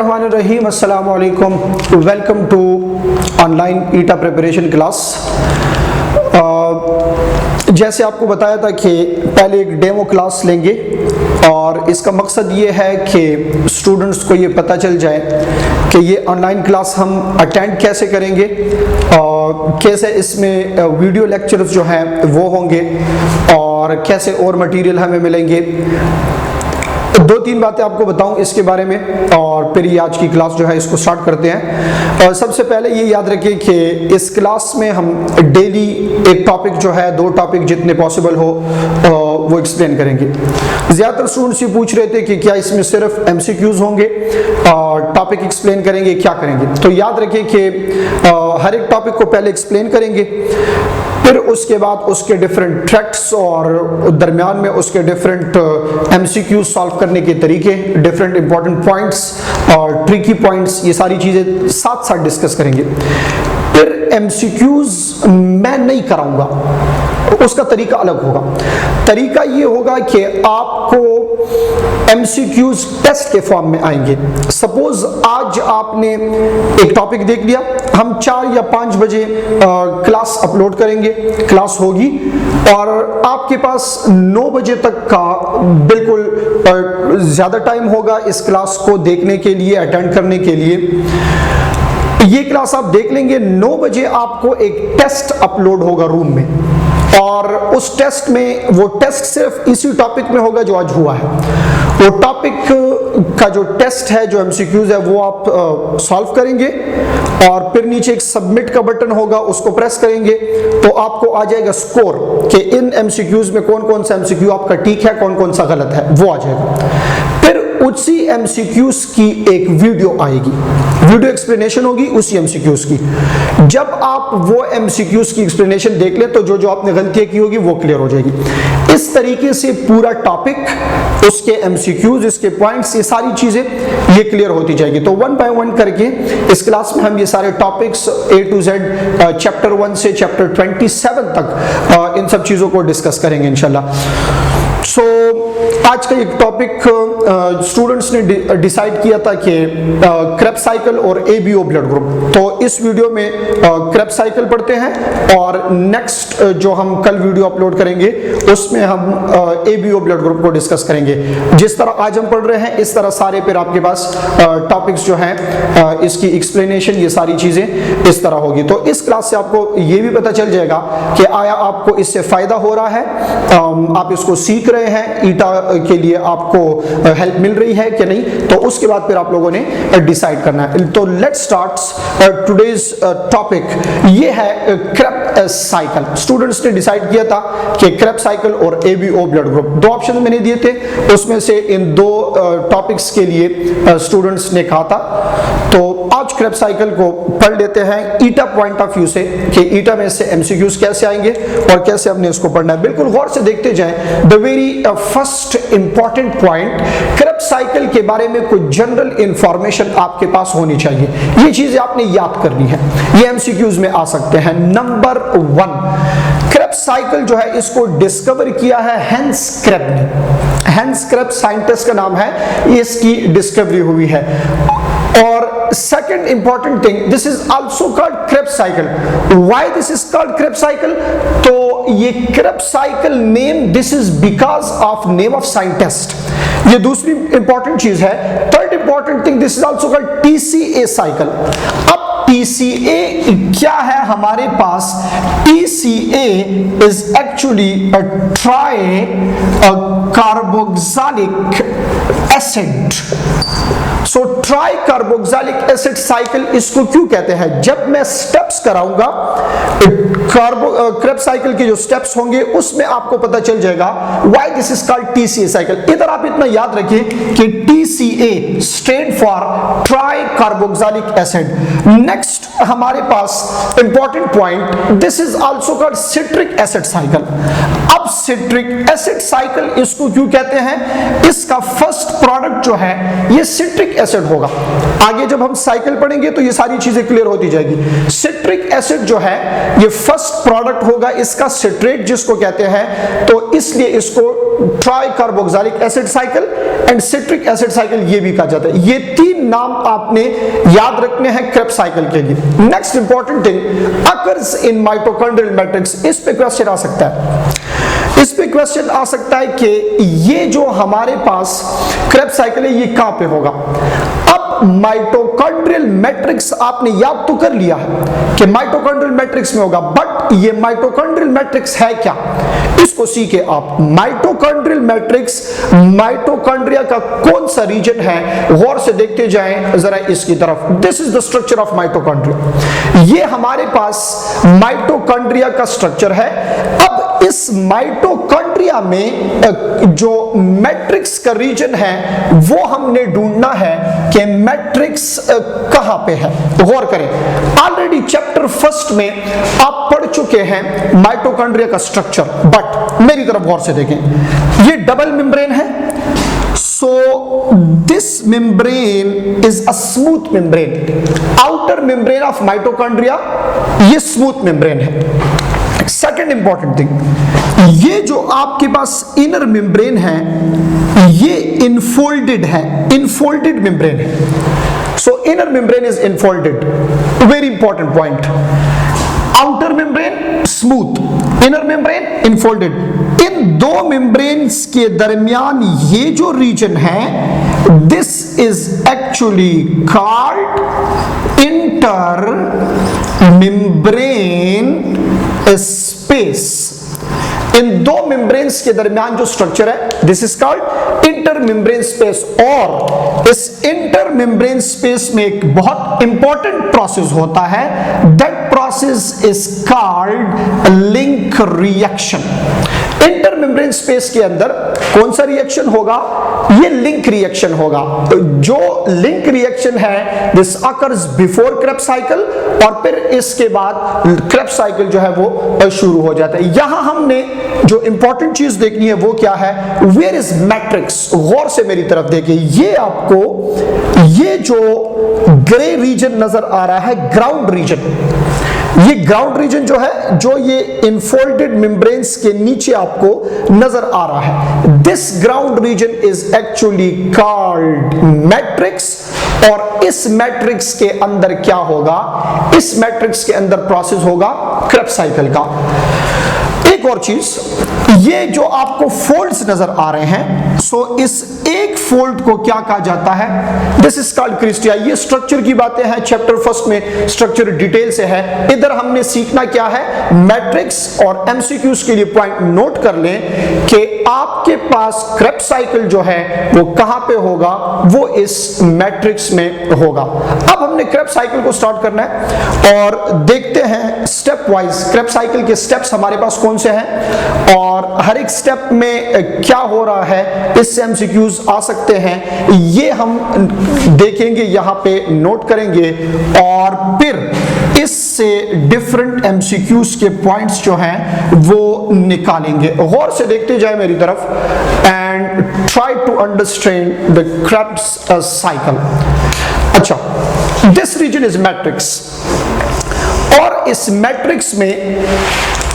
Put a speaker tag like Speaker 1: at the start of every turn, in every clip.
Speaker 1: बिस्मिल्लाहिर्रहमानिर्रहीम, अस्सलामु अलैकुम। वेलकम टू ऑनलाइन ईटा प्रिपरेशन क्लास। जैसे आपको बताया था कि पहले एक डेमो क्लास लेंगे और इसका मकसद ये है कि स्टूडेंट्स को ये पता चल जाए कि ये ऑनलाइन क्लास हम अटेंड कैसे करेंगे और कैसे इसमें वीडियो लेक्चर्स जो हैं वो होंगे और कैसे और मटेरियल हमें मिलेंगे। दो तीन बातें आपको बताऊं इसके बारे में और फिर ये आज की क्लास जो है इसको स्टार्ट करते हैं। और सबसे पहले ये याद रखें कि इस क्लास में हम डेली एक टॉपिक जो है, दो टॉपिक जितने पॉसिबल हो वो एक्सप्लेन करेंगे। ज़्यादातर स्टूडेंट्स ये पूछ रहे थे कि क्या इसमें सिर्फ एमसीक्यूज होंगे और टॉपिक एक्सप्लेन करेंगे, क्या करेंगे। तो याद रखें कि हर एक टॉपिक को पहले एक्सप्लेन करेंगे, फिर उसके बाद उसके डिफरेंट ट्रैक्ट्स और दरमियान में उसके डिफरेंट एमसीक्यूज सॉल्व करने के तरीके, डिफरेंट इंपॉर्टेंट पॉइंट्स और ट्रिकी पॉइंट्स, ये सारी चीज़ें साथ साथ डिस्कस करेंगे। फिर एमसीक्यूज मैं नहीं कराऊंगा, उसका तरीका अलग होगा। तरीका ये होगा कि आपको एमसीक्यूज टेस्ट के फॉर्म में आएंगे। सपोज आज आपने एक टॉपिक देख लिया, हम 4 या 5 बजे क्लास अपलोड करेंगे, क्लास होगी और आपके पास 9 बजे तक का बिल्कुल ज़्यादा टाइम होगा इस क्लास को देखने के लिए, अटेंड करने के लिए। ये क्लास आप देख लेंगे, 9 बजे आपको एक टेस्ट अपलोड होगा रूम में और उस टेस्ट में, वो टेस्ट सिर्फ इसी टॉपिक में होगा जो आज हुआ है। वो टॉपिक का जो टेस्ट है, जो एमसीक्यूज है, वो आप सॉल्व करेंगे और फिर नीचे एक सबमिट का बटन होगा, उसको प्रेस करेंगे तो आपको आ जाएगा स्कोर कि इन एमसीक्यूज में कौन कौन सा एमसीक्यू आपका ठीक है, कौन कौन सा गलत है, वो आ जाएगा। फिर उसी एमसीक्यूज की एक वीडियो आएगी, वीडियो एक्सप्लेनेशन होगी उसी एमसीक्यूज की। जब आप वो एमसीक्यूज की एक्सप्लेनेशन देख लें तो जो जो आपने गलतियां की होगी वो क्लियर हो जाएगी। इस तरीके से पूरा टॉपिक, उसके एमसीक्यूज, इसके पॉइंट्स, ये सारी चीजें ये क्लियर होती जाएगी। तो 1 बाय 1 करके इस क्लास में हम ये सारे topics A to Z chapter 1 से चैप्टर 27 तक इन सब चीजों को डिस्कस करेंगे इंशाल्लाह। सो आज का एक टॉपिक स्टूडेंट्स ने डिसाइड किया था कि क्रेब्स साइकिल और ABO ब्लड ग्रुप। तो इस वीडियो में क्रेब्स साइकिल पढ़ते हैं और नेक्स्ट जो हम कल वीडियो अपलोड करेंगे उसमें हम ABO ब्लड ग्रुप को डिस्कस करेंगे। जिस तरह आज हम पढ़ रहे हैं इस तरह सारे फिर आपके पास टॉपिक्स जो हैं, इसकी एक्सप्लेनेशन, ये सारी चीजें इस तरह होगी। तो इस क्लास से आपको ये भी पता चल जाएगा कि आया आपको इससे फायदा हो रहा है, आप इसको सीख रहे हैं, ईटा के लिए आपको हेल्प मिल रही है कि नहीं। तो उसके बाद फिर आप लोगों ने डिसाइड करना है। तो लेट्स स्टार्ट टुडेज टॉपिक। ये है क्रेब्स साइकिल। स्टूडेंट्स ने डिसाइड किया था कि क्रेब्स साइकिल और ABO ब्लड ग्रुप, दो ऑप्शन मैंने दिए थे, उसमें से इन दो टॉपिक्स के लिए स्टूडेंट्स ने कहा था। तो आज क्रेब्स साइकिल को पढ़ लेते हैं ईटा पॉइंट ऑफ व्यू से कि ईटा में से एमसीक्यूज कैसे आएंगे और कैसे हमने इसको पढ़ना है। बिल्कुल गौर से देखते जाएं। The very first important point, Krebs cycle के बारे में कुछ जनरल इंफॉर्मेशन आपके पास होनी चाहिए। ये चीजें आपने याद करनी है, ये एमसीक्यूज में आ सकते हैं। नंबर 1, क्रेब्स साइकिल जो है इसको डिस्कवर किया है हैंस क्रेब ने। हैंस क्रेब साइंटिस्ट का नाम है, इसकी डिस्कवरी हुई है। और second important thing, this is also called Krebs cycle. Why this is called Krebs cycle? तो ये Krebs cycle name, this is because of name of scientist. ये दूसरी important चीज है। Third important thing, this is also called TCA cycle. अब TCA क्या है हमारे पास? TCA is actually a tricarboxylic acid. So try carboxylic acid cycle इसको क्यों कहते हैं? जब मैं स्टेप्स कराऊंगा क्रेब्स साइकिल के जो स्टेप्स होंगे उसमें आपको पता चल जाएगा why this is called TCA cycle. इधर आप इतना याद रखिए कि TCA stand for tri carboxylic acid. Next हमारे पास important point, this is also called citric acid cycle. अब सिट्रिक एसिड साइकिल इसको क्यों कहते हैं? इसका फर्स्ट प्रोडक्ट जो है ये सिट्रिक एसिड होगा। आगे जब हम साइकिल पढ़ेंगे तो ये सारी चीजें क्लियर होती जाएगी। सिट्रिक एसिड जो है ये फर्स्ट प्रोडक्ट होगा इसका, सिट्रेट जिसको कहते हैं, तो इसलिए इसको try carboxylic acid cycle and citric acid cycle ये भी कहा जाता है। ये 3 नाम आपने याद रखने हैं क्रेब्स साइकिल के लिए। Next important thing, occurs in mitochondrial matrix. इस पे क्वेश्चन आ सकता है, इस पे क्वेश्चन आ सकता है कि ये जो हमारे पास क्रेब्स साइकिल है ये कहां पे होगा। अब माइटोकॉन्ड्रियल मैट्रिक्स आपने याद तो कर लिया है कि माइटोकॉन्ड्रियल मैट्रिक्स में होगा, बट ये माइटोकॉन्ड्रियल मैट्रिक्स है क्या, इसको सीखे आप। माइटोकॉन्ड्रियल मैट्रिक्स माइटोकॉन्ड्रिया का कौन सा रीजन है, गौर से देखते जाएं जरा इसकी तरफ। This is the structure of mitochondria. ये हमारे पास माइटोकॉन्ड्रिया का स्ट्रक्चर है। अब इस माइटोकॉन्ड्रिया में जो मैट्रिक्स का रीजन है वो हमने ढूंढना है कि मैट्रिक्स कहां पे है। गौर करें, ऑलरेडी चैप्टर 1 में आप पढ़ चुके हैं माइटोकॉन्ड्रिया का स्ट्रक्चर, बट मेरी तरफ गौर से देखें, ये डबल मेम्ब्रेन है। So this membrane is a smooth membrane. Outer membrane of mitochondria ये smooth membrane है। सेकेंड इंपॉर्टेंट थिंग, ये जो आपके पास इनर मेम्ब्रेन है ये इनफोल्डेड है, इनफोल्डेड मेम्ब्रेन है। So inner membrane is infolded, very important point. Outer membrane smooth, inner membrane infolded. इन दो मेम्ब्रेन्स के दरमियान ये जो रीजन है this is actually called inter membrane space. इन दो मेम्ब्रेन्स के दरमियान जो स्ट्रक्चर है this is called inter membrane space. और इस इंटर मेम्ब्रेन स्पेस में एक बहुत इंपॉर्टेंट प्रोसेस होता है, that process is called link reaction. Inter membrane space के अंदर कौन सा रिएक्शन होगा, ये लिंक रिएक्शन होगा। जो लिंक रिएक्शन है this occurs before Krebs cycle और फिर इसके बाद क्रेब्स साइकिल जो है वो शुरू हो जाता है। यहां हमने जो इंपॉर्टेंट चीज देखनी है वो क्या है, वेयर इज मैट्रिक्स। गौर से मेरी तरफ देखिए, ये आपको ये जो ग्रे रीजन नजर आ रहा है ग्राउंड रीजन, ये ग्राउंड रीजन जो है, जो ये इनफोल्डेड मेम्ब्रेन्स के नीचे आपको नजर आ रहा है, this ground region is actually called matrix. और इस मैट्रिक्स के अंदर क्या होगा, इस मैट्रिक्स के अंदर प्रोसेस होगा क्रेब्स साइकिल का। एक और चीज, ये जो आपको फोल्ड्स नजर आ रहे हैं, सो इस एक फोल्ड को क्या कहा जाता है, दिस इज कॉल्ड क्रिस्टिया। ये स्ट्रक्चर की बातें हैं, चैप्टर 1 में स्ट्रक्चर डिटेल से है। इधर हमने सीखना क्या है, मैट्रिक्स। और एमसीक्यूज के लिए पॉइंट नोट कर लें कि आपके पास क्रेब्स साइकिल जो है वो कहां पे होगा, वो इस मैट्रिक्स में होगा। अब हमने क्रेब्स साइकिल को स्टार्ट करना है और देखते हैं स्टेप वाइज क्रेब्स साइकिल के स्टेप्स हमारे पास कौन से हैं और हर एक स्टेप में क्या हो रहा है, इससे एमसीक्यूज आ सकते हैं, ये हम देखेंगे, यहां पे नोट करेंगे और फिर इससे डिफरेंट एमसीक्यूज के पॉइंट्स जो हैं वो निकालेंगे। गौर से देखते जाए मेरी तरफ and try to understand the Krebs cycle. अच्छा, दिस रीजन इज मैट्रिक्स और इस मैट्रिक्स में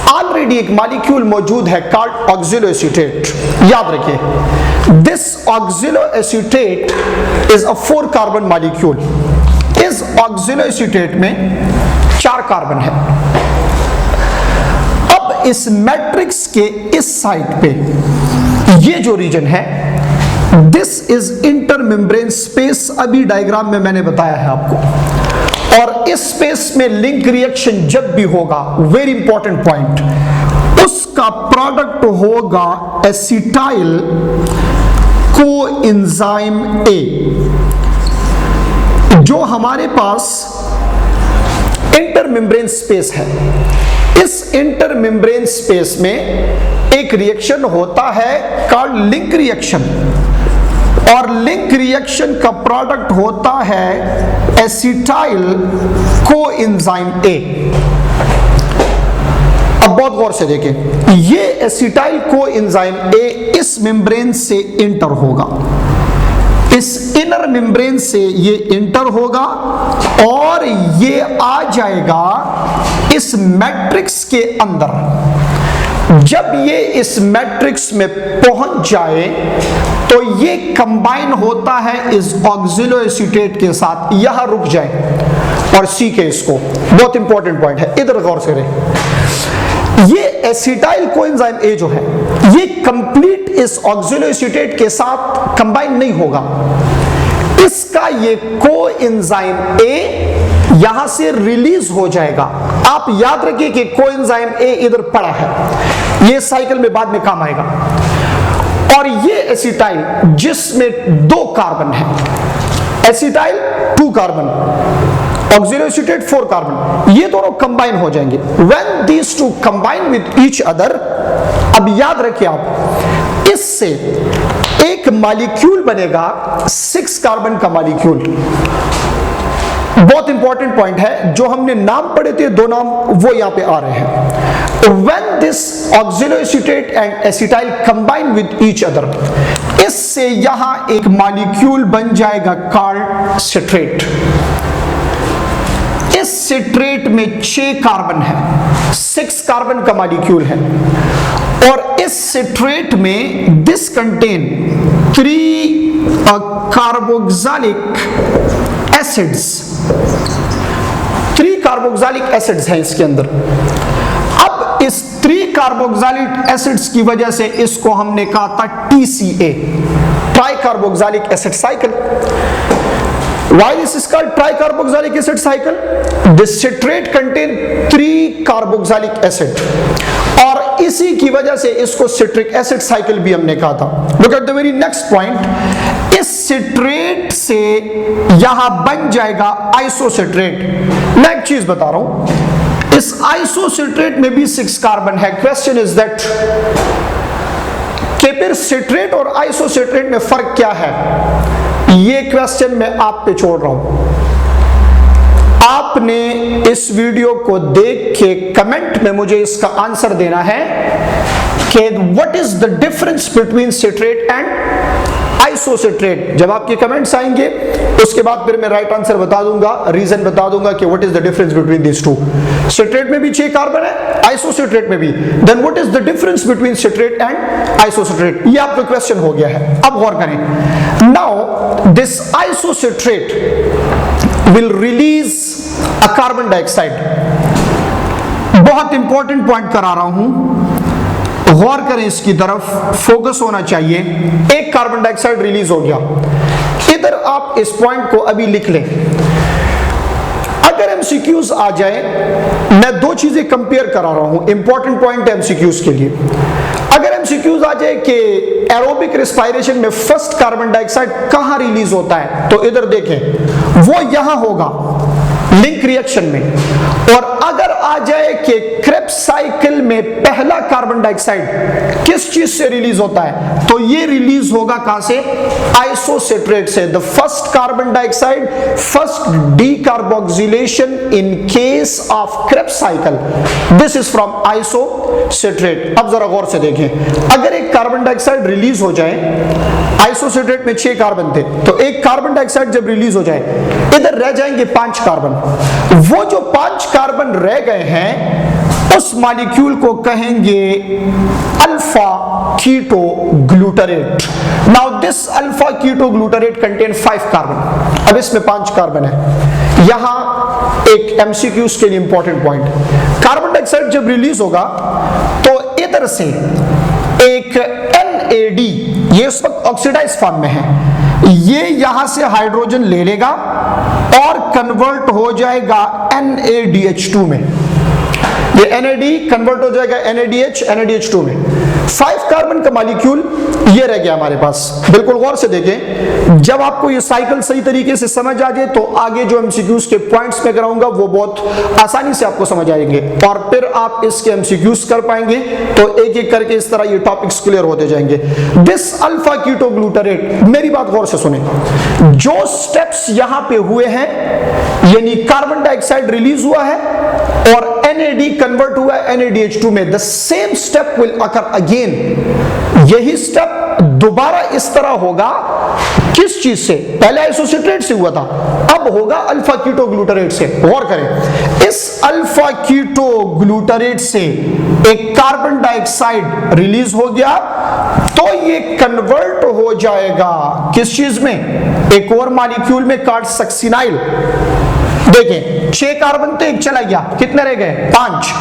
Speaker 1: ऑलरेडी एक मॉलिक्यूल मौजूद है कॉल्ड ऑक्सिलोएसीटेट। याद रखिए, this oxaloacetate is a 4 carbon molecule. इस ऑक्सिलोएसीटेट में 4 कार्बन है। अब इस मैट्रिक्स के इस साइड पे ये जो रीजन है this is inter membrane space. अभी डायग्राम में मैंने बताया है आपको। और इस स्पेस में लिंक रिएक्शन जब भी होगा, वेरी इंपॉर्टेंट पॉइंट, उसका प्रोडक्ट होगा एसिटाइल कोएंजाइम ए। जो हमारे पास इंटर मेम्ब्रेन स्पेस है, इस इंटर मेम्ब्रेन स्पेस में एक रिएक्शन होता है कॉल्ड लिंक रिएक्शन और लिंक रिएक्शन का प्रोडक्ट होता है एसिटाइल कोएंजाइम ए। अब बहुत गौर से देखें, ये एसिटाइल कोएंजाइम ए इस मेम्ब्रेन से इंटर होगा, इस इनर मेम्ब्रेन से ये इंटर होगा और ये आ जाएगा इस मैट्रिक्स के अंदर। जब ये इस मैट्रिक्स में पहुंच जाए तो ये कंबाइन होता है इस ऑक्सिलो एसीटेट के साथ, यहां रुक जाए और सीखे इसको। बहुत इंपॉर्टेंट पॉइंट है, इधर गौर से रहे। ये एसिटाइल कोएंजाइम ए जो है ये कंप्लीट इस ऑक्सिलो एसीटेट के साथ कंबाइन नहीं होगा। इसका ये कोएंजाइम ए यहां से रिलीज हो जाएगा। आप याद रखिए कि कोएंजाइम ए इधर पड़ा है, ये साइकिल में बाद में काम आएगा। और ये एसिटाइल जिसमें 2 कार्बन है, acetyl 2 carbon, oxalo acetate 4 carbon, ये दोनों कंबाइन हो जाएंगे। When these two combine with each other, अब याद रखिए आप, इससे एक मॉलिक्यूल बनेगा 6 कार्बन का मॉलिक्यूल। बहुत इंपॉर्टेंट पॉइंट है, जो हमने नाम पढ़े थे 2 नाम वो यहां पे आ रहे हैं। When this oxalo acetate and acetyl combine with each other, इससे यहां एक मॉलिक्यूल बन जाएगा कॉल्ड सिट्रेट। इस सिट्रेट में 6 कार्बन है, 6 कार्बन का मॉलिक्यूल है। और इस सिट्रेट में this contain 3 carboxylic acids, 3 carboxylic acids हैं इसके अंदर। अब इस 3 कार्बोक्सिलिक एसिड्स की वजह से इसको हमने कहा था TCA, try carboxylic acid cycle. Why this is called tricarboxylic acid cycle? This citrate contain 3 carboxylic acid, और इसी की वजह से इसको सिट्रिक एसिड साइकिल भी हमने कहा था। Look at the very next point, इस सिट्रेट से यहां बन जाएगा आइसोसिट्रेट। मैं एक चीज बता रहा हूं, इस आइसोसिट्रेट में भी 6 कार्बन है। क्वेश्चन इज दैट कि फिर सिट्रेट और आइसोसिट्रेट में फर्क क्या है? ये क्वेश्चन मैं आप पे छोड़ रहा हूं। आपने इस वीडियो को देख के कमेंट में मुझे इसका आंसर देना है कि what is the difference between citrate and isocitrate. जब आपके कमेंट्स आएंगे उसके बाद फिर मैं राइट आंसर बता दूंगा, रीजन बता दूंगा कि what is the difference between this two. Citrate में भी 6 कार्बन है, आइसोसिट्रेट में भी, then what is the difference between citrate and isocitrate? ये आपका क्वेश्चन हो गया है। अब गौर करें। Now this isocitrate will release a carbon dioxide. बहुत इंपॉर्टेंट पॉइंट करा रहा हूं, गौर करें इसकी तरफ, फोकस होना चाहिए। एक कार्बन डाइऑक्साइड रिलीज हो गया, इधर आप इस पॉइंट को अभी लिख लें। अगर एमसीक्यूज आ जाए, मैं 2 चीजें कंपेयर करा रहा हूं, इंपॉर्टेंट पॉइंट है एमसीक्यूज के लिए। अगर एमसीक्यूज आ जाए कि एरोबिक रेस्पिरेशन में फर्स्ट कार्बन डाइऑक्साइड कहां रिलीज होता है, तो इधर देखें, वो यहां होगा लिंक रिएक्शन में। और अगर आ जाए कि क्रेब्स साइकिल में पहला कार्बन डाइऑक्साइड किस चीज से रिलीज होता है, तो ये रिलीज होगा कहां से? आइसोसिट्रेट से। The first carbon dioxide, first decarboxylation in case of Krebs cycle, this is from isocitrate. अब जरा गौर से देखें, अगर एक कार्बन डाइऑक्साइड रिलीज हो जाए, आइसोसिट्रेट में 6 कार्बन थे, तो एक कार्बन डाइऑक्साइड जब रिलीज हो जाए, इधर रह जाएंगे 5 कार्बन। वो जो 5 कार्बन रह गए हैं, उस मॉलिक्यूल को कहेंगे alpha keto glutarate. Now this alpha keto glutarate contain 5 carbon. अब इसमें 5 कार्बन है। यहां एक एमसीक्यूज के लिए इंपॉर्टेंट पॉइंट, कार्बन डाइऑक्साइड जब रिलीज होगा तो इधर से एक NAD, ये उस वक्त ऑक्सीडाइज फॉर्म में है, ये यहां से हाइड्रोजन ले लेगा और कन्वर्ट हो जाएगा NADH2 में। ये NAD कन्वर्ट हो जाएगा NADH, NADH2 में। 5 कार्बन का मॉलिक्यूल ये रह गया हमारे पास। बिल्कुल गौर से देखें, जब आपको ये साइकिल सही तरीके से समझ आ जाए तो आगे जो एमसीक्यूज के पॉइंट्स में कराऊंगा वो बहुत आसानी से आपको समझ आएंगे, और फिर आप इसके एमसीक्यूज कर पाएंगे। तो एक एक करके इस तरह ये टॉपिक्स क्लियर होते जाएंगे। दिस अल्फा कीटो ग्लूटारेट, मेरी बात गौर से सुने, जो स्टेप्स यहां पे हुए हैं, यानी कार्बन डाइऑक्साइड रिलीज हुआ है और NAD कन्वर्ट हुआ है NADH2 में, the same step will occur again again यही स्टेप दोबारा इस तरह होगा, किस चीज से? पहले आइसोसिट्रेट से हुआ था, अब होगा अल्फा कीटो ग्लूटारेट से। गौर करें, इस अल्फा कीटो ग्लूटारेट से एक कार्बन डाइऑक्साइड रिलीज हो गया, तो ये कन्वर्ट हो जाएगा किस चीज में? एक और मॉलिक्यूल में, कार्बोक्सिनाइल। देखें, 6 कार्बन तो एक चला गया, कितने रह गए? 5।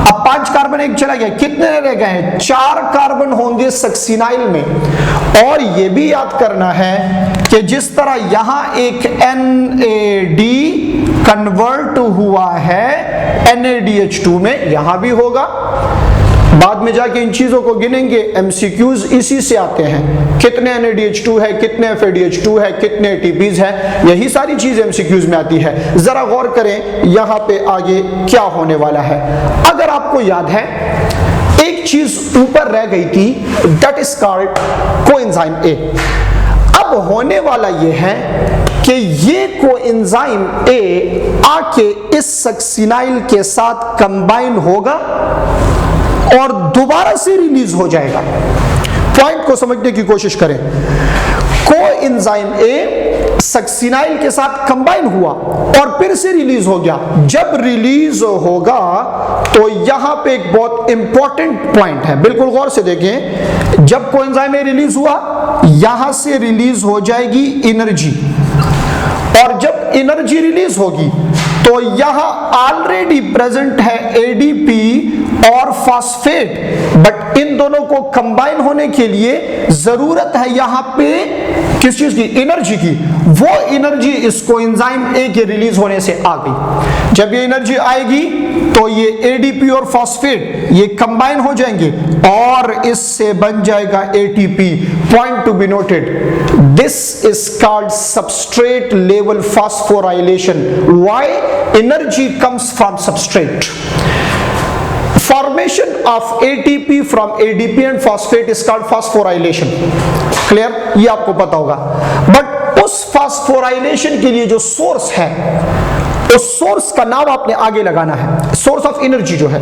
Speaker 1: अब 5 कार्बन एक चला गया, कितने रह गए? 4 कार्बन होंगे सक्सिनाइल में। और यह भी याद करना है कि जिस तरह यहां एक NAD कन्वर्ट हुआ है NADH2 में, यहां भी होगा। बाद में जाके इन चीजों को गिनेंगे, MCQs इसी से आते हैं, कितने NADH2 है, कितने FADH2 है, कितने ATPs है, यही सारी चीज MCQs में आती है। जरा गौर करें यहां पे आगे क्या होने वाला है। अगर आपको याद है, एक चीज ऊपर रह गई थी, that is called coenzyme A। अब होने वाला यह है कि ये कोएंजाइम A आके इस सक्सिनाइल के साथ कंबाइन होगा और दोबारा से रिलीज हो जाएगा। पॉइंट को समझने की कोशिश करें। कोएंजाइम A सक्सिनाइल के साथ कंबाइन हुआ और फिर से रिलीज हो गया। जब रिलीज होगा तो यहां पे एक बहुत इंपॉर्टेंट पॉइंट है, बिल्कुल गौर से देखें। जब कोएंजाइम A रिलीज हुआ, यहां से रिलीज हो जाएगी एनर्जी, और जब एनर्जी रिलीज होगी तो यहां ऑलरेडी प्रेजेंट है ADP और फास्फेट, बट इन दोनों को कंबाइन होने के लिए जरूरत है यहां पे किस चीज की? एनर्जी की। वो एनर्जी इस कोएंजाइम A के रिलीज होने से आ गई। जब ये एनर्जी आएगी तो ये ADP और फास्फेट ये कंबाइन हो जाएंगे और इससे बन जाएगा ATP। Point to be noted, this is called substrate level phosphorylation. Why? Energy comes from substrate. Formation of ATP from ADP and phosphate is called phosphorylation. Clear? ये आपको पता होगा। बट उस phosphorylation के लिए जो सोर्स है, उस सोर्स का नाम आपने आगे लगाना है। सोर्स ऑफ एनर्जी जो है,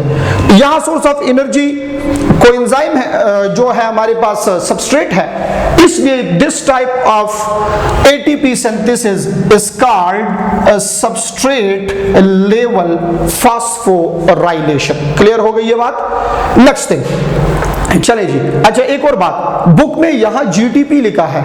Speaker 1: यहां सोर्स ऑफ एनर्जी कोएंजाइम है, जो है हमारे पास सबस्ट्रेट है, इसलिए this type of ATP synthesis is called substrate level phosphorylation. Clear हो गई ये बात? नेक्स्ट थिंग, चले जी। अच्छा, एक और बात, बुक में यहां GTP लिखा है,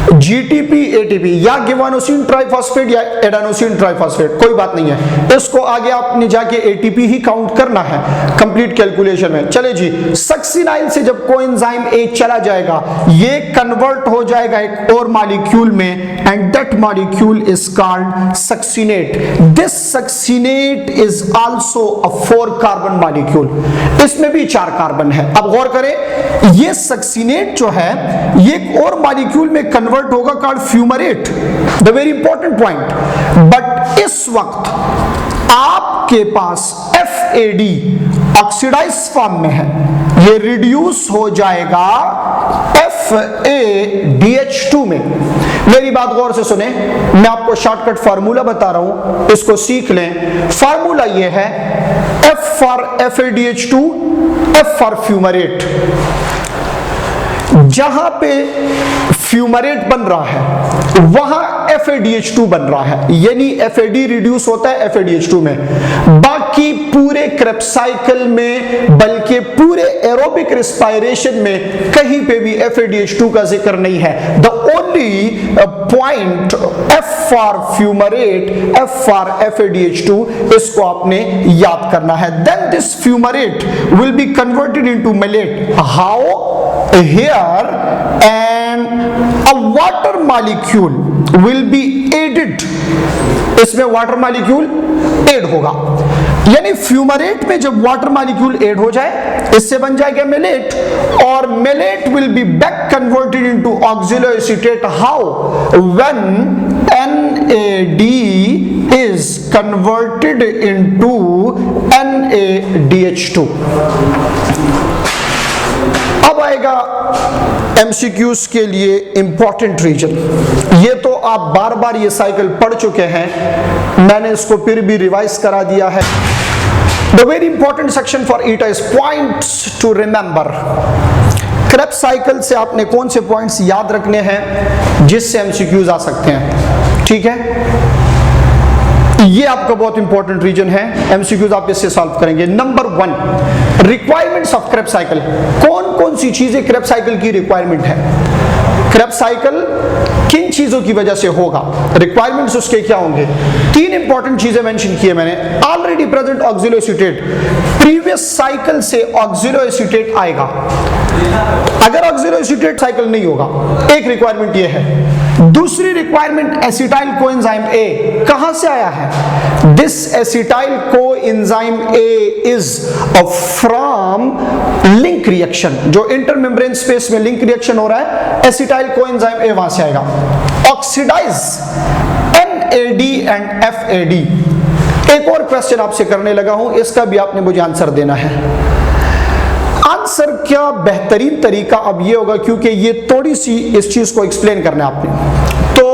Speaker 1: GTP ATP या गिवानोसिन ट्राइफॉस्फेट या एडानोसिन ट्राइफॉस्फेट, कोई बात नहीं है, इसको आगे आपने जाके ATP ही काउंट करना है कंप्लीट कैलकुलेशन में। चले जी, सक्सिनाइल से जब कोएंजाइम A चला जाएगा, ये कन्वर्ट हो जाएगा एक और मॉलिक्यूल में, and that molecule is called succinate. This succinate is also a 4 carbon molecule, इसमें भी 4 कार्बन है। अब गौर करें, ये सक्सिनेट जो है ये एक और मॉलिक्यूल में कन्वर्ट होगा called fumarate, the very important point. But इस वक्त आपके पास FAD ऑक्सीडाइज फॉर्म में है, ये रिड्यूस हो जाएगा FADH2 में। मेरी बात गौर से सुने, मैं आपको शॉर्टकट फार्मूला बता रहा हूं, इसको सीख लें। फार्मूला ये है, F for FADH2, F for fumarate. जहां पे फ्यूमरेट बन रहा है वहां FADH2 बन रहा है, यानी FAD रिड्यूस होता है FADH2 में। बाकी पूरे क्रेब्स साइकिल में, बल्कि पूरे एरोबिक रिस्पायरेशन में कहीं पे भी FADH2 का जिक्र नहीं है। The only point F for fumarate, F for FADH2, इसको आपने याद करना है। Then this fumarate will be converted into malate. How? Here and a water molecule will be added, इसमें वाटर मॉलिक्यूल ऐड होगा, यानी फ्यूमरेट में जब वाटर मॉलिक्यूल ऐड हो जाए इससे बन जाएगा मेलेट, और malate will be back converted into oxaloacetate. How? When NAD is converted into NADH2। अब आएगा MCQs के लिए इंपॉर्टेंट रीजन। ये तो आप बार बार ये साइकिल पढ़ चुके हैं, मैंने इसको फिर भी रिवाइज करा दिया है। The very important section for ETA is points to remember। Krebs cycle से आपने कौन से पॉइंट्स याद रखने हैं जिससे एमसीक्यूज आ सकते हैं, ठीक है। ये आपका बहुत इंपॉर्टेंट रीजन है, एमसीक्यूज आप इससे सॉल्व करेंगे। Number 1, requirements of Krebs cycle. कौन कौन सी चीजें क्रेब्स साइकिल की रिक्वायरमेंट है, क्रेब्स साइकिल किन चीजों की वजह से होगा, रिक्वायरमेंट्स उसके क्या होंगे। 3 इंपॉर्टेंट चीजें मेंशन की है मैंने। Already present oxalo acetate, previous cycle से ऑक्सिलो एसीटेट आएगा। अगर ऑक्सिलो एसीटेट साइकिल नहीं होगा, एक रिक्वायरमेंट ये है। दूसरी रिक्वायरमेंट एसिटाइल कोएंजाइम ए, कहां से आया है? This acetyl coenzyme A is from link reaction, जो इंटरमेम्ब्रेन स्पेस में लिंक रिएक्शन हो रहा है, एसिटाइल कोएंजाइम ए वहां से आएगा। Oxidise NAD and FAD। एक और क्वेश्चन आपसे करने लगा हूं, इसका भी आपने मुझे आंसर देना है। आंसर क्या बेहतरीन तरीका अब ये होगा, क्योंकि ये थोड़ी सी इस चीज को एक्सप्लेन करना है आपने, तो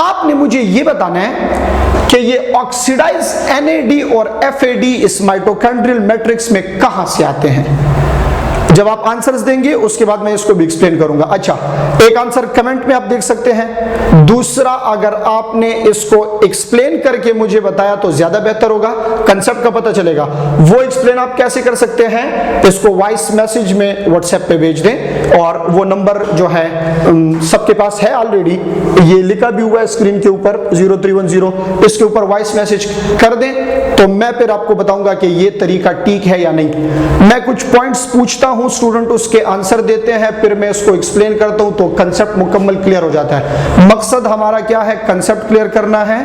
Speaker 1: आपने मुझे ये बताना है कि ये ऑक्सीडाइज NAD और FAD इस माइटोकॉन्ड्रियल मैट्रिक्स में कहां से आते हैं। जब आप आंसर्स देंगे उसके बाद मैं इसको भी एक्सप्लेन करूंगा। अच्छा, एक आंसर कमेंट में आप देख सकते हैं, दूसरा अगर आपने इसको एक्सप्लेन करके मुझे बताया तो ज्यादा बेहतर होगा, कंसेप्ट का पता चलेगा। वो एक्सप्लेन आप कैसे कर सकते हैं, इसको वॉइस मैसेज में व्हाट्सएप पे भेज दें, और वो नंबर जो है सबके पास है ऑलरेडी, ये लिखा भी हुआ है स्क्रीन के ऊपर 0310, इसके ऊपर वॉइस मैसेज कर दें तो मैं फिर आपको बताऊंगा कि ये तरीका ठीक है या नहीं। मैं कुछ पॉइंट्स पूछता हूं, स्टूडेंट उसके आंसर देते हैं, फिर मैं इसको एक्सप्लेन करता हूं तो कंसेप्ट मुकम्मल क्लियर हो जाता है। मकसद हमारा क्या है, कंसेप्ट क्लियर करना है,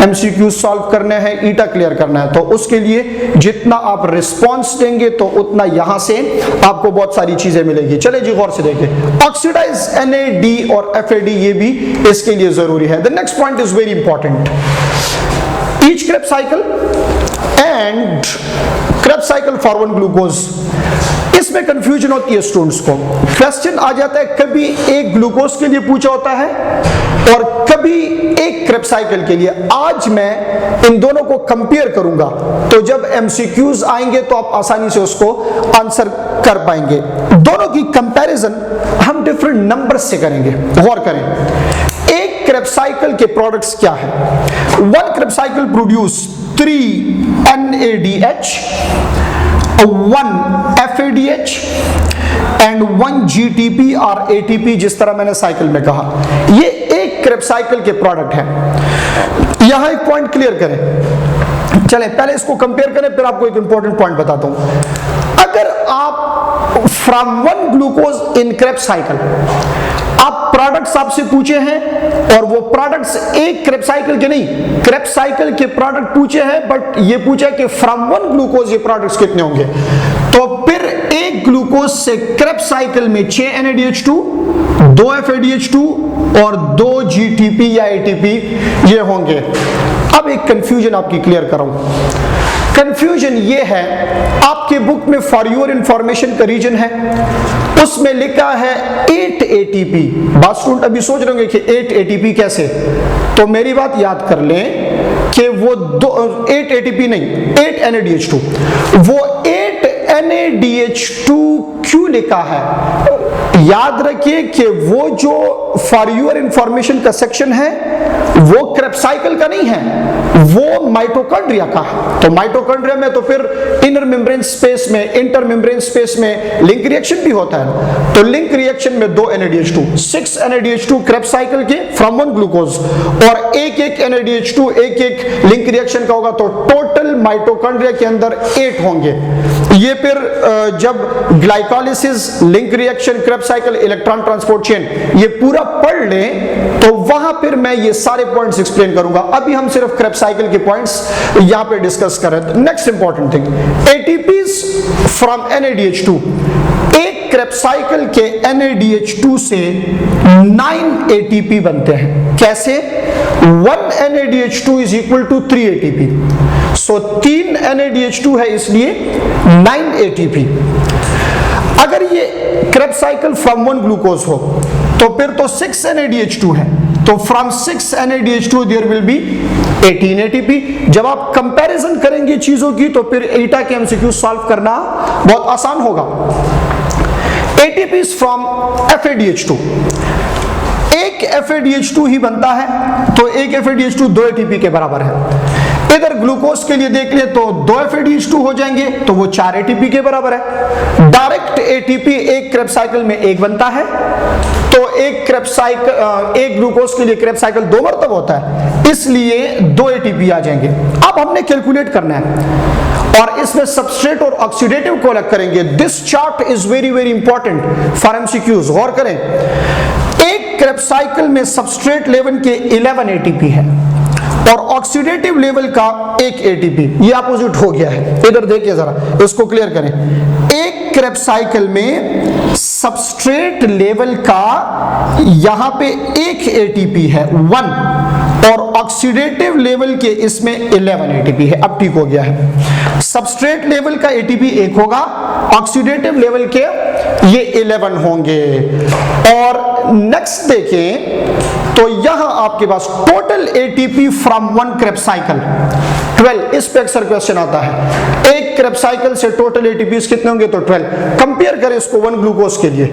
Speaker 1: एमसीक्यू सॉल्व करने हैं, ईटा क्लियर करना है। तो उसके लिए जितना आप रिस्पॉन्स देंगे तो उतना यहां से आपको बहुत सारी चीजें मिलेगी। चले जी गौर से देखें, ऑक्सीडाइज NAD और FAD ये भी इसके लिए जरूरी है। The next point is very important, each Krebs cycle and Krebs cycle for one glucose. इसमें कंफ्यूजन होती है स्टूडेंट्स को, क्वेश्चन आ जाता है कभी एक ग्लूकोज के लिए पूछा होता है और कभी एक क्रेब्स साइकिल के लिए। आज मैं इन दोनों को कंपेयर करूंगा, तो जब एमसीक्यूज आएंगे तो आप आसानी से उसको आंसर कर पाएंगे। दोनों की कंपैरिजन हम डिफरेंट नंबर्स से करेंगे, गौर करें। एक क्रेब्स साइकिल के प्रोडक्ट्स क्या है? One Krebs cycle produce 3 NADH, 1 FADH and 1 GTP और ATP, जिस तरह मैंने साइकिल में कहा। ये एक क्रेब्स साइकिल के प्रोडक्ट है। यहां एक पॉइंट क्लियर करें, चले पहले इसको कंपेयर करें, फिर आपको एक इंपॉर्टेंट पॉइंट बताता हूं। अगर आप from one glucose in Krebs cycle, आप प्रोडक्ट्स आपसे पूछे हैं और वो प्रोडक्ट्स एक क्रेब्स साइकिल के नहीं, क्रेब्स साइकिल के प्रोडक्ट पूछे हैं, बट ये पूछा कि फ्रॉम वन ग्लूकोज ये प्रोडक्ट्स कितने होंगे, तो फिर एक ग्लूकोज से क्रेब्स साइकिल में 6 NADH2, 2 FADH2 और 2 GTP या ATP ये होंगे। अब एक कंफ्यूजन आपकी क्लियर कराऊं। कंफ्यूजन ये है, आपके बुक में फॉर योर इंफॉर्मेशन का रीजन है, उसमें लिखा है 8 ATP। बात स्टूडेंट अभी सोच रहे होंगे कि 8 ATP कैसे, तो मेरी बात याद कर लें कि वो 8 ATP नहीं, 8 NADH2। वो 8 NADH2 क्यों लिखा है? याद रखिए कि वो जो फॉर योर इंफॉर्मेशन का सेक्शन है वो क्रेब्स साइकिल का नहीं है, वो माइटोकॉन्ड्रिया का है। तो माइटोकॉन्ड्रिया में तो फिर इनर मेम्ब्रेन स्पेस में, इंटर मेम्ब्रेन स्पेस में लिंक रिएक्शन भी होता है। तो लिंक रिएक्शन में 2 NADH2, 6 NADH2 क्रेब्स साइकिल के फ्रॉम वन ग्लूकोज, और एक NADH2 एक लिंक रिएक्शन का होगा, तो टोटल माइटोकॉन्ड्रिया के अंदर 8 होंगे। ये फिर जब glycolysis, link reaction, Krebs cycle, electron transport chain, ये पूरा पढ़ लें तो वहां फिर मैं ये सारे पॉइंट्स एक्सप्लेन करूंगा। अभी हम सिर्फ क्रेब्स साइकिल के पॉइंट्स यहां पे डिस्कस कर रहे हैं। Next important thing, ATPs from NADH2। एक क्रेब्स साइकिल के NADH2 से 9 ATP बनते हैं। कैसे? 1 NADH2 is equal to 3 ATP। So 3 NADH2 है, इसलिए 9 ATP। अगर ये Krebs cycle from one glucose हो तो फिर तो 6 NADH2 है, तो फ्रॉम 6 NADH2 there will be 18 ATP। जब आप कंपैरिजन करेंगे चीजों की तो फिर ईटा के एमसीक्यू सॉल्व करना बहुत आसान होगा। ATPs from FADH2, एक FADH2 ही बनता है, तो एक FADH2 2 ATP के बराबर है। इधर ग्लूकोज के लिए देख ले तो 2 FADH2 हो जाएंगे, तो वो 4 ATP के बराबर है। डायरेक्ट ATP एक क्रेब्स साइकिल में एक बनता है, तो एक क्रेब्स साइकिल, एक ग्लूकोज के लिए क्रेब्स साइकिल 2 मरतब होता है, इसलिए 2 ATP आ जाएंगे। अब हमने कैलकुलेट करना है और इसमें सबस्ट्रेट और ऑक्सीडेटिव को अलग करेंगे। This chart is very very important for MCQs, गौर करें। एक क्रेब्स साइकिल में सबस्ट्रेट लेवल के 11 ATP है और ऑक्सीडेटिव लेवल का 1 ATP, ये अपोजिट हो गया है। इधर देखिए जरा, इसको क्लियर करें। एक क्रेब्स साइकिल में सबस्ट्रेट लेवल का यहां पे 1 ATP है 1, और ऑक्सीडेटिव लेवल के इसमें 11 ATP है। अब ठीक हो गया है। सबस्ट्रेट लेवल का ATP 1 होगा, ऑक्सीडेटिव लेवल के ये 11 होंगे। और नेक्स्ट देखें तो यहां आपके पास total ATP from 1 Krebs cycle 12, इस पे अक्सर क्वेश्चन आता है। एक क्रेब्स साइकिल से टोटल ATPs कितने होंगे, तो 12। कंपेयर करें इसको 1 ग्लूकोज के लिए।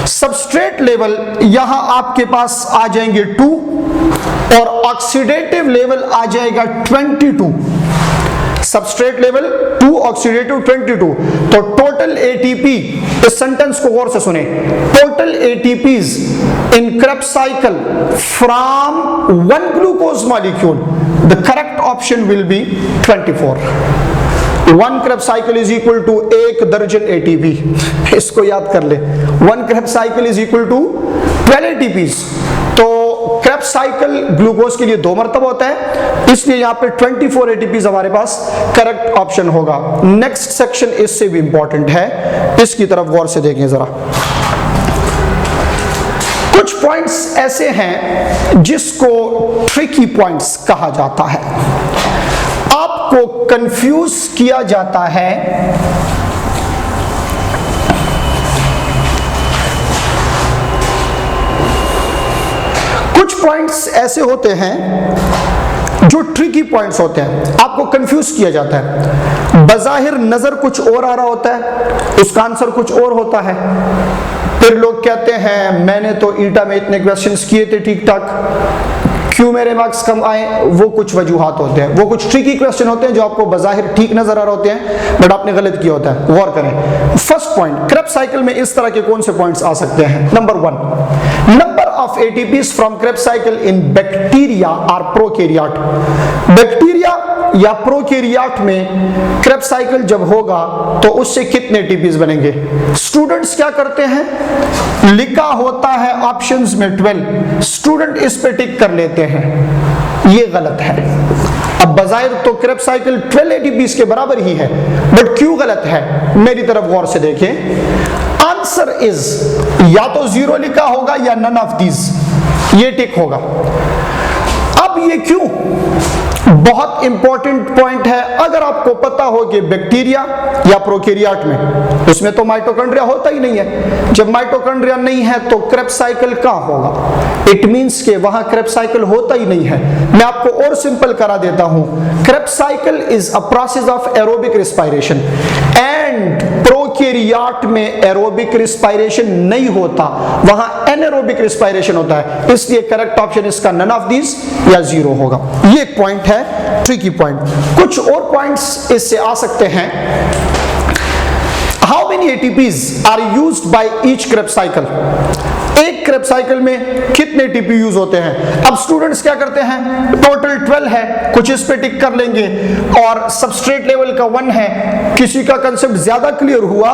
Speaker 1: सबस्ट्रेट लेवल यहां आपके पास आ जाएंगे 2 और ऑक्सीडेटिव लेवल आ जाएगा 22। सबस्ट्रेट लेवल 2, ऑक्सीडेटिव 22, तो टोटल ATP, इस सेंटेंस को गौर से सुने, total ATPs in Krebs cycle from 1 glucose molecule, the correct option will be 24। 1 Krebs cycle is equal to 1 दर्जन ATP, इसको याद कर ले। 1 Krebs cycle is equal to 12 ATPs, तो क्रेब्स साइकिल ग्लूकोज के लिए 2 मरतबा होता है, इसलिए यहां पे 24 ATPs हमारे पास करेक्ट ऑप्शन होगा। नेक्स्ट सेक्शन इससे भी इंपॉर्टेंट है, इसकी तरफ गौर से देखें जरा। कुछ पॉइंट्स ऐसे हैं जिसको ट्रिकी पॉइंट्स कहा जाता है, आपको कंफ्यूज किया जाता है। कुछ पॉइंट्स ऐसे होते हैं जो ट्रिकी पॉइंट्स होते हैं, आपको कंफ्यूज किया जाता है। बज़ाहिर नजर कुछ और आ रहा होता है, उसका आंसर कुछ और होता है। फिर लोग कहते हैं मैंने तो ईटा में इतने क्वेश्चंस किए थे ठीक ठाक, क्यों मेरे मार्क्स कम आए। वो कुछ वजूहात होते हैं, वो कुछ ट्रिकी क्वेश्चन होते हैं जो आपको बज़ाहिर ठीक नजर आ रहे होते हैं, बट आपने गलत किया होता है। गौर करें। फर्स्ट पॉइंट, क्रेब्स साइकिल में इस तरह के कौन से पॉइंट्स आ सकते हैं। Number 1, number of ATPs from Krebs cycle in bacteria और प्रोकैरियोट। बैक्टीरिया या प्रोकैरियोट में क्रेब्स साइकिल जब होगा तो उससे कितने ATPs बनेंगे। स्टूडेंट्स क्या करते हैं, लिखा होता है ऑप्शंस में 12, स्टूडेंट इस पे टिक कर लेते हैं, ये गलत है। अब बजाय तो क्रेब्स साइकिल 12 ATPs के बराबर ही है, बट क्यों गलत है, मेरी तरफ गौर से देखें। आंसर इज या तो 0 लिखा होगा या नन ऑफ दीज, ये टिक होगा। अब ये क्यों, बहुत इंपॉर्टेंट पॉइंट है। अगर आपको पता हो कि बैक्टीरिया या प्रोकैरियोट में, उसमें तो माइटोकॉन्ड्रिया होता ही नहीं है। जब माइटोकॉन्ड्रिया नहीं है तो क्रेब्स साइकिल कहां होगा, इट मींस के वहां क्रेब्स साइकिल होता ही नहीं है। मैं आपको और सिंपल करा देता हूं, Krebs cycle is a process of aerobic respiration and prokaryote में एरोबिक रिस्पायरेशन नहीं होता, वहां एनारोबिक रिस्पायरेशन होता है, इसलिए करेक्ट ऑप्शन इसका नन ऑफ दीज या 0 होगा। ये एक पॉइंट है, ट्रिकी पॉइंट। कुछ और पॉइंट्स इससे आ सकते हैं। How many ATPs are used by each Krebs cycle, एक क्रेब्स साइकिल में कितने ATP यूज होते हैं। अब स्टूडेंट्स क्या करते हैं, टोटल 12 है, कुछ इस पे टिक कर लेंगे, और सबस्ट्रेट लेवल का 1 है, किसी का कंसेप्ट ज्यादा क्लियर हुआ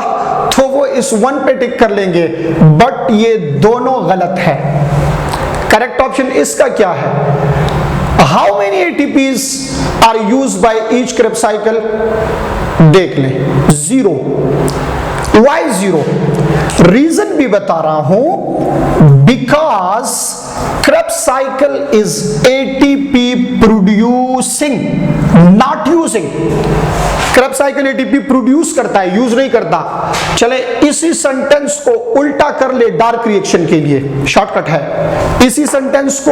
Speaker 1: तो वो इस 1 पे टिक कर लेंगे, बट ये दोनों गलत है। करेक्ट ऑप्शन इसका क्या है, How many ATPs are used by each Krebs cycle? देख लें, 0। Why 0? रीजन भी बता रहा हूं, because Krebs cycle is ATP producing, not using। Krebs cycle ATP produce करता है, यूज नहीं करता। चले इसी सेंटेंस को उल्टा कर ले डार्क रिएक्शन के लिए, शॉर्टकट है। इसी सेंटेंस को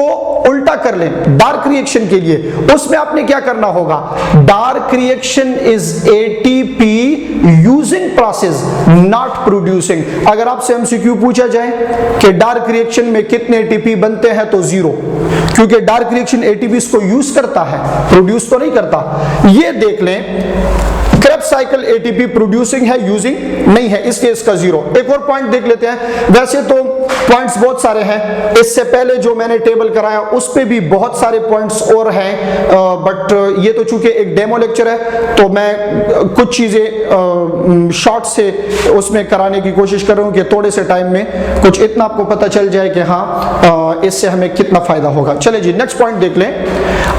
Speaker 1: उल्टा कर ले डार्क रिएक्शन के लिए, उसमें आपने क्या करना होगा, dark reaction is ATP using process not producing. अगर आपसे एमसीक्यू पूछा जाए कि डार्क रिएक्शन में कितने एटीपी बनते हैं तो 0, क्योंकि डार्क रिएक्शन एटीपीज को यूज करता है, प्रोड्यूस तो नहीं करता। ये देख लें क्रेब्स साइकिल एटीपी प्रोड्यूसिंग है, यूजिंग नहीं है, इसलिए इसका 0। एक और पॉइंट देख लेते हैं। वैसे तो पॉइंट्स बहुत सारे हैं, इससे पहले जो मैंने टेबल कराया उस पे भी बहुत सारे पॉइंट्स और हैं, बट ये तो चूंकि एक डेमो लेक्चर है तो मैं कुछ चीजें शॉर्ट से उसमें कराने की कोशिश कर रहा हूं कि थोड़े से टाइम में कुछ इतना आपको पता चल जाए कि हाँ इससे हमें कितना फायदा होगा। चले जी नेक्स्ट पॉइंट देख लें।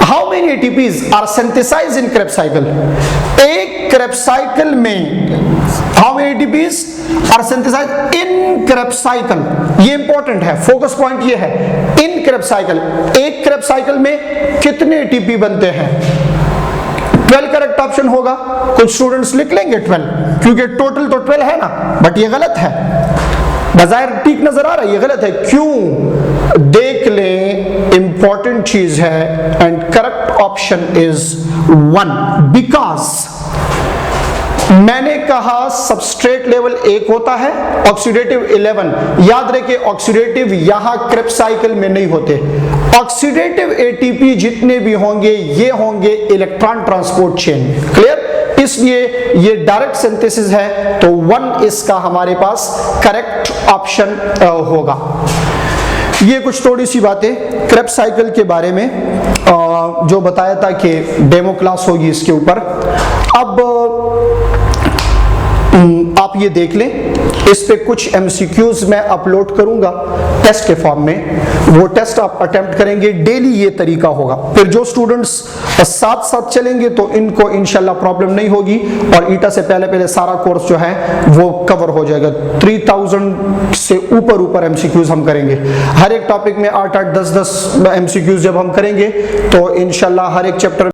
Speaker 1: How many ATPs are synthesised in Krebs cycle? एक क्रेब्स साइकिल में how many ATPs are synthesised in Krebs cycle, ये इंपॉर्टेंट है, फोकस पॉइंट ये है, इन क्रेब्स साइकिल। एक क्रेब्स साइकिल में कितने एटीपी बनते हैं? 12 करेक्ट ऑप्शन होगा। कुछ स्टूडेंट्स लिख लेंगे 12, क्योंकि टोटल तो 12 है ना, बट ये गलत है। बाज़ाहिर ठीक नजर आ रहा है, ये गलत है। क्यों? देख लें, इंपॉर्टेंट चीज है, and correct option is 1, because मैंने कहा सबस्ट्रेट लेवल 1 होता है, ऑक्सीडेटिव 11। याद रखिए ऑक्सीडेटिव यहां क्रेब्स साइकिल में नहीं होते। ऑक्सीडेटिव एटीपी जितने भी होंगे ये होंगे इलेक्ट्रॉन ट्रांसपोर्ट चेन, क्लियर? इसलिए ये डायरेक्ट सिंथेसिस है, तो 1 इसका हमारे पास करेक्ट ऑप्शन होगा। ये कुछ थोड़ी सी बातें क्रेब्स साइकिल के बारे में जो बताया था कि डेमो क्लास होगी इसके ऊपर। अब आप ये देख लें, इस पे कुछ एमसीक्यूज मैं अपलोड करूंगा टेस्ट के फॉर्म में, वो टेस्ट आप अटेम्प्ट करेंगे। डेली ये तरीका होगा, फिर जो स्टूडेंट्स साथ साथ चलेंगे तो इनको इंशाल्लाह प्रॉब्लम नहीं होगी, और ईटा से पहले पहले सारा कोर्स जो है वो कवर हो जाएगा। 3000 से ऊपर एमसीक्यूज हम करेंगे। हर एक टॉपिक में 8-8, 10-10 एमसीक्यूज जब हम करेंगे तो इंशाल्लाह हर एक चैप्टर